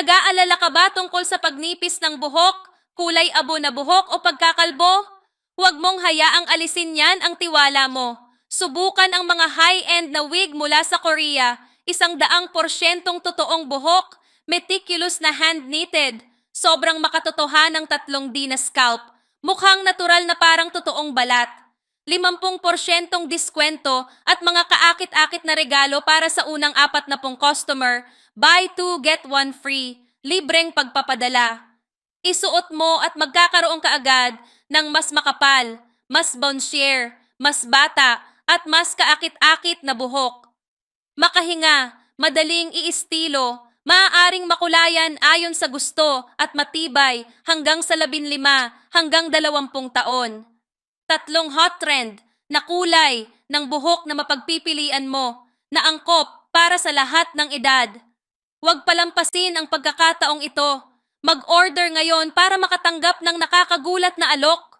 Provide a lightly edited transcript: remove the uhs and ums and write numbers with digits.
Nag-aalala ka ba tungkol sa pagnipis ng buhok, kulay abo na buhok o pagkakalbo? Huwag mong hayaang alisin yan ang tiwala mo. Subukan ang mga high-end na wig mula sa Korea, 100% totoong buhok, meticulous na hand-knitted, sobrang makatotohanang 3D na scalp, mukhang natural na parang totoong balat. 50% diskwento at mga kaakit-akit na regalo para sa unang 40 customer. Buy two, get one free. Libreng pagpapadala. Isuot mo at magkakaroon ka agad ng mas makapal, mas bonsier, mas bata, at mas kaakit-akit na buhok. Makahinga, madaling iistilo, maaaring makulayan ayon sa gusto at matibay hanggang sa 15 hanggang 20 taon. Tatlong hot trend na kulay ng buhok na mapagpipilian mo na angkop para sa lahat ng edad. Huwag palampasin ang pagkakataong ito. Mag-order ngayon para makatanggap ng nakakagulat na alok